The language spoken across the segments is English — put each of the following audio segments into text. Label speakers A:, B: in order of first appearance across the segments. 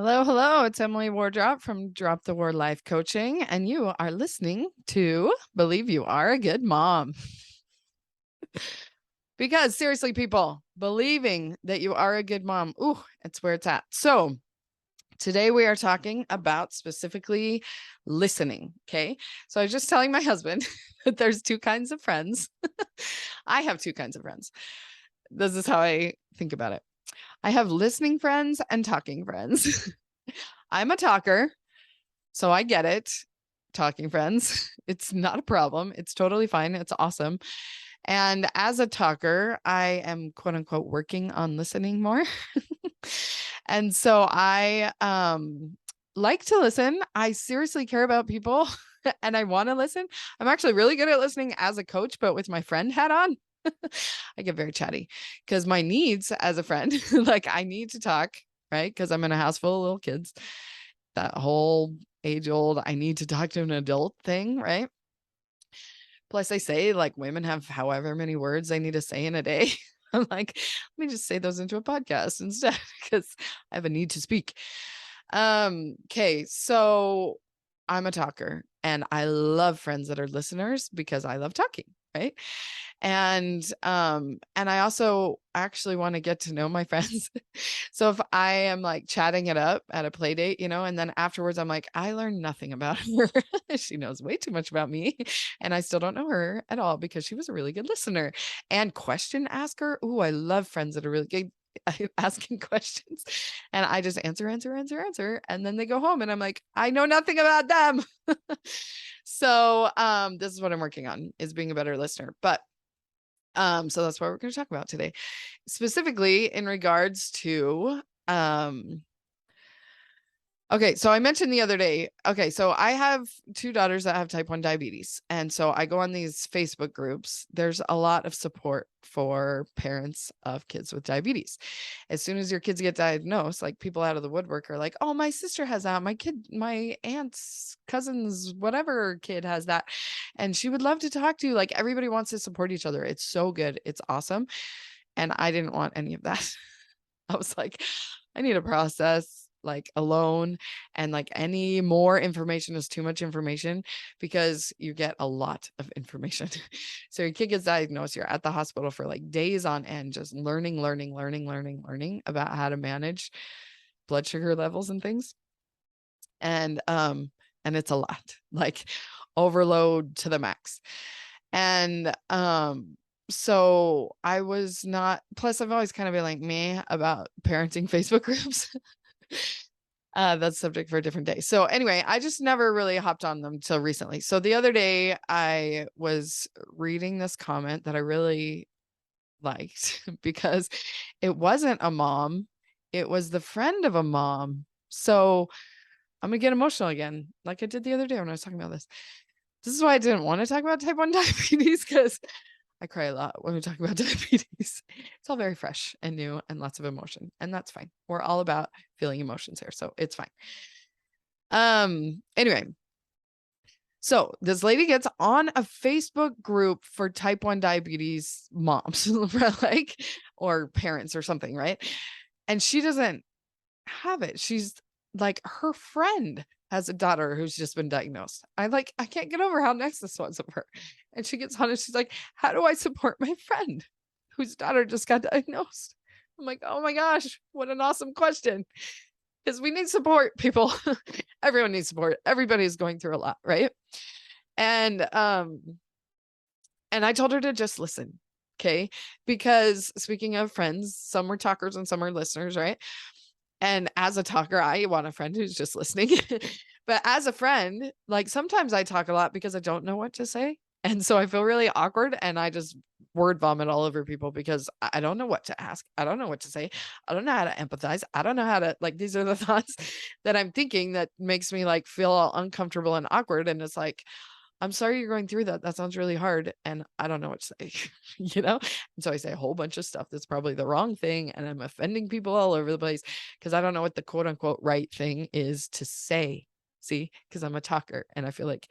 A: Hello, hello. It's Emily Wardrop from Drop the War Life Coaching, and you are listening to Believe You Are a Good Mom. Because seriously, people, believing that you are a good mom, ooh, it's where it's at. So today we are talking about specifically listening. Okay. So I was just telling my husband that there's two kinds of friends. I have two kinds of friends. This is how I think about it. I have listening friends and talking friends. I'm a talker. So I get it. Talking friends. It's not a problem. It's totally fine. It's awesome. And as a talker, I am quote unquote working on listening more. And so I like to listen. I seriously care about people and I want to listen. I'm actually really good at listening as a coach, but with my friend hat on, I get very chatty because my needs as a friend, like I need to talk, right? Because I'm in a house full of little kids. That whole age old, I need to talk to an adult thing, right? Plus, I say like women have however many words they need to say in a day. I'm like, let me just say those into a podcast instead because I have a need to speak. Okay, so I'm a talker and I love friends that are listeners because I love talking, right? And I also actually want to get to know my friends. So if I am like chatting it up at a play date, and then afterwards I'm like, I learned nothing about her. She knows way too much about me. And I still don't know her at all because she was a really good listener and question asker. Ooh, I love friends that are really good asking questions. And I just answer. And then they go home and I'm like, I know nothing about them. So this is what I'm working on, is being a better listener. But so that's what we're going to talk about today, specifically in regards to okay, so I mentioned the other day. Okay, so I have two daughters that have type 1 diabetes. And so I go on these Facebook groups. There's a lot of support for parents of kids with diabetes. As soon as your kids get diagnosed, like people out of the woodwork are like, "Oh, my sister has that. My kid, my aunt's cousin's whatever kid has that." And she would love to talk to you. Like everybody wants to support each other. It's so good. It's awesome. And I didn't want any of that. I was like, I need a process like alone, and like any more information is too much information because you get a lot of information. So your kid gets diagnosed, you're at the hospital for like days on end, just learning about how to manage blood sugar levels and things. And it's a lot, like overload to the max. And so I was not, plus I've always kind of been like me about parenting Facebook groups. That's subject for a different day. So anyway, I just never really hopped on them till recently. So the other day I was reading this comment that I really liked because it wasn't a mom, it was the friend of a mom. So I'm gonna get emotional again, like I did the other day when I was talking about this. This is why I didn't want to talk about type 1 diabetes, because I cry a lot when we talk about diabetes. It's all very fresh and new and lots of emotion, and that's fine. We're all about feeling emotions here, so it's fine. Anyway, so this lady gets on a Facebook group for type 1 diabetes moms, like, or parents or something, right? And she doesn't have it. She's like, her friend has a daughter who's just been diagnosed. I can't get over how nice this was of her. And she gets on and she's like, how do I support my friend whose daughter just got diagnosed? I'm like, oh my gosh, what an awesome question. Because we need support, people. Everyone needs support. Everybody's going through a lot, right? And I told her to just listen. Okay. Because speaking of friends, some are talkers and some are listeners, right? And as a talker, I want a friend who's just listening. But as a friend, like sometimes I talk a lot because I don't know what to say. And so I feel really awkward and I just word vomit all over people because I don't know what to ask. I don't know what to say. I don't know how to empathize. I don't know how to, like, these are the thoughts that I'm thinking that makes me like feel all uncomfortable and awkward. And it's like, I'm sorry you're going through that. That sounds really hard. And I don't know what to say, And so I say a whole bunch of stuff that's probably the wrong thing. And I'm offending people all over the place because I don't know what the quote unquote right thing is to say. See, because I'm a talker and I feel like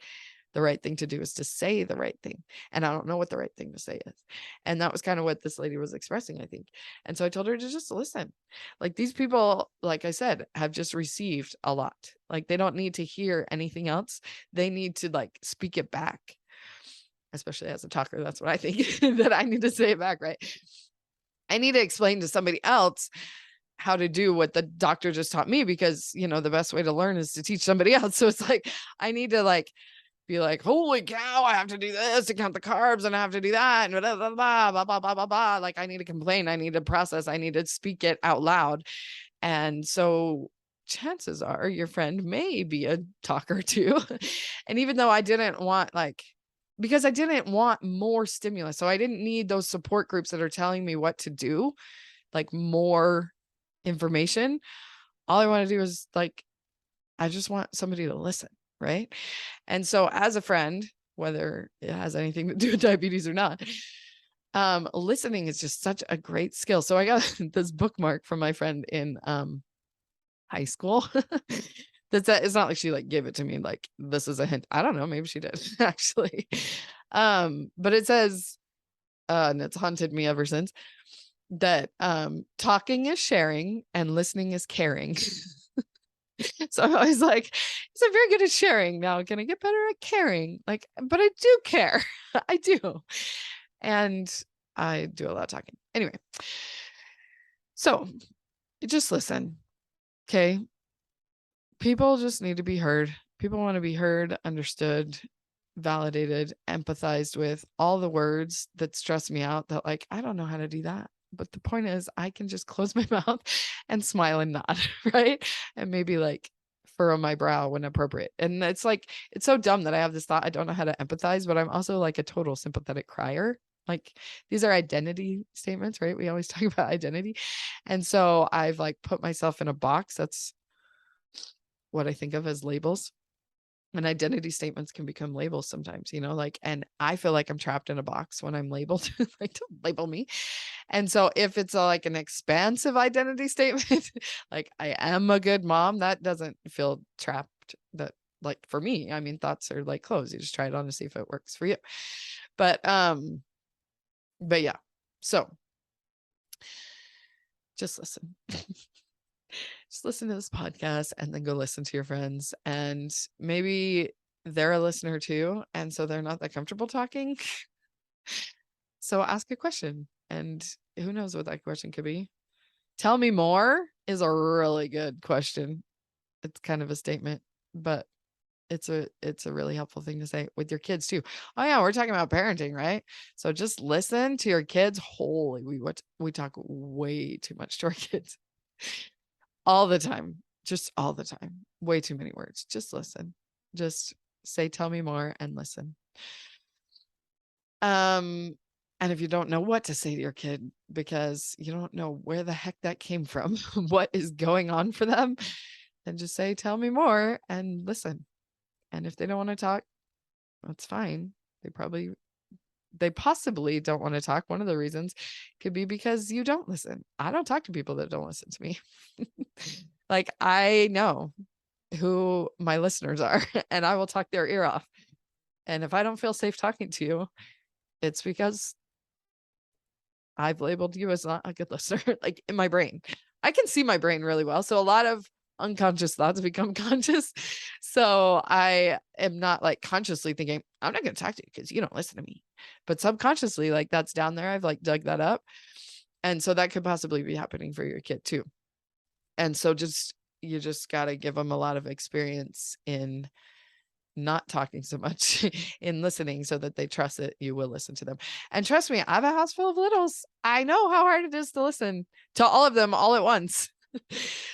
A: The right thing to do is to say the right thing. And I don't know what the right thing to say is. And that was kind of what this lady was expressing, I think. And so I told her to just listen. Like these people, like I said, have just received a lot. Like they don't need to hear anything else. They need to like speak it back. Especially as a talker, that's what I think, that I need to say it back, right? I need to explain to somebody else how to do what the doctor just taught me, because, you know, the best way to learn is to teach somebody else. So it's like, I need to like be like, holy cow, I have to do this to count the carbs and I have to do that and blah, blah, blah, blah, blah, blah, blah, blah. Like I need to complain. I need to process. I need to speak it out loud. And so chances are your friend may be a talker too. And even though I didn't want because I didn't want more stimulus. So I didn't need those support groups that are telling me what to do, like more information. All I want to do is like, I just want somebody to listen. Right. And so as a friend, whether it has anything to do with diabetes or not, listening is just such a great skill. So I got this bookmark from my friend in high school. It's not like she like gave it to me like this is a hint. I don't know, maybe she did actually. But it says, and it's haunted me ever since, that talking is sharing and listening is caring. So I was like, I'm very good at sharing. Now can I get better at caring? Like, but I do care. I do. And I do a lot of talking. Anyway, so just listen. Okay. People just need to be heard. People want to be heard, understood, validated, empathized with. All the words that stress me out that like, I don't know how to do that. But the point is I can just close my mouth and smile and nod, right? And maybe like furrow my brow when appropriate. And it's like, it's so dumb that I have this thought, I don't know how to empathize, but I'm also like a total sympathetic crier. Like these are identity statements, right? We always talk about identity. And so I've like put myself in a box. That's what I think of as labels. And identity statements can become labels sometimes, you know, like, and I feel like I'm trapped in a box when I'm labeled, like don't label me. And so if it's like an expansive identity statement, like I am a good mom, that doesn't feel trapped. That like for me, I mean, thoughts are like clothes. You just try it on to see if it works for you. But yeah. So just listen. Just listen to this podcast and then go listen to your friends. And maybe they're a listener too. And so they're not that comfortable talking. So ask a question. And who knows what that question could be? Tell me more is a really good question. It's kind of a statement, but it's a really helpful thing to say with your kids too. Oh yeah, we're talking about parenting, right? So just listen to your kids. Holy, we talk way too much to our kids. All the time, just all the time. Way too many words. Just listen. Just say, tell me more and listen. And if you don't know what to say to your kid because you don't know where the heck that came from, what is going on for them, then just say, tell me more and listen. And if they don't want to talk, that's fine. They possibly don't want to talk. One of the reasons could be because you don't listen. I don't talk to people that don't listen to me. Like I know who my listeners are and I will talk their ear off. And if I don't feel safe talking to you, it's because I've labeled you as not a good listener, like in my brain. I can see my brain really well. So a lot of unconscious thoughts become conscious. So I am not like consciously thinking, I'm not going to talk to you because you don't listen to me. But subconsciously, like that's down there. I've like dug that up. And so that could possibly be happening for your kid too. And so you just got to give them a lot of experience in not talking so much, in listening so that they trust that you will listen to them. And trust me, I have a house full of littles. I know how hard it is to listen to all of them all at once.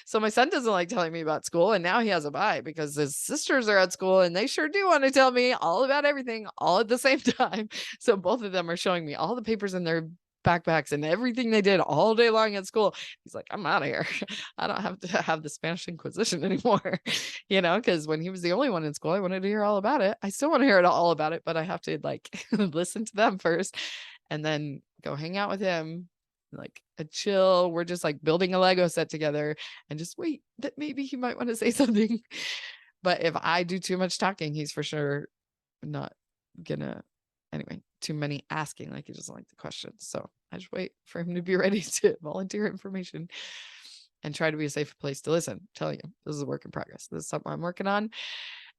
A: So my son doesn't like telling me about school, and now he has a bye because his sisters are at school and they sure do want to tell me all about everything all at the same time. So both of them are showing me all the papers in their backpacks and everything they did all day long at school. He's like, I'm out of here. I don't have to have the Spanish Inquisition anymore, you know, because when he was the only one in school, I wanted to hear all about it. I still want to hear all about it, but I have to like listen to them first and then go hang out with him, like a chill. We're just like building a Lego set together and just wait that maybe he might want to say something. But if I do too much talking, he's for sure not gonna, anyway, too many asking, like he doesn't like the questions. So I just wait for him to be ready to volunteer information and try to be a safe place to listen. I'm telling you, this is a work in progress. This is something I'm working on,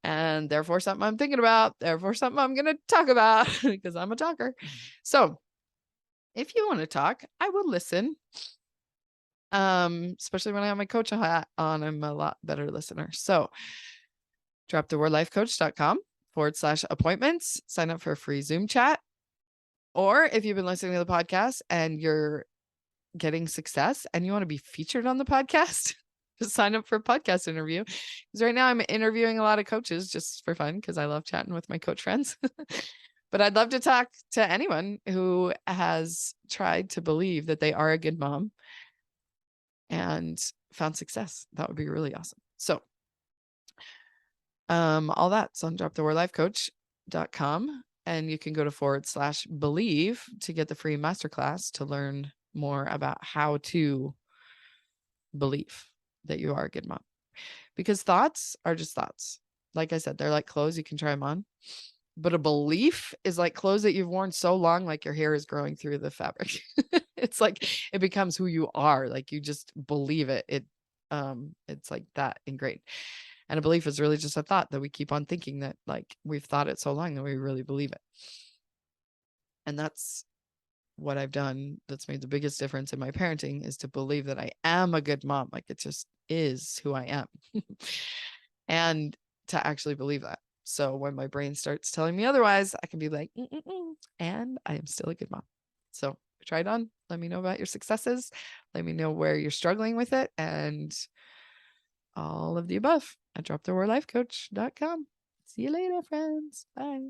A: and therefore something I'm thinking about, therefore something I'm going to talk about because I'm a talker. So if you want to talk, I will listen. Especially when I have my coach hat on, I'm a lot better listener. So dropthewordlifecoach.com/appointments, sign up for a free Zoom chat. Or if you've been listening to the podcast and you're getting success and you want to be featured on the podcast, just sign up for a podcast interview. Because right now I'm interviewing a lot of coaches just for fun because I love chatting with my coach friends. But I'd love to talk to anyone who has tried to believe that they are a good mom and found success. That would be really awesome. So all that's on dropthewordlifecoach.com. And you can go to /believe to get the free masterclass to learn more about how to believe that you are a good mom. Because thoughts are just thoughts. Like I said, they're like clothes. You can try them on. But a belief is like clothes that you've worn so long, like your hair is growing through the fabric. It's like it becomes who you are. Like you just believe it. It's like that ingrained. And a belief is really just a thought that we keep on thinking that like we've thought it so long that we really believe it. And that's what I've done that's made the biggest difference in my parenting, is to believe that I am a good mom. Like it just is who I am. And to actually believe that. So when my brain starts telling me otherwise, I can be like, and I am still a good mom. So try it on. Let me know about your successes. Let me know where you're struggling with it, and all of the above at dropthewordlifecoach.com. See you later, friends. Bye.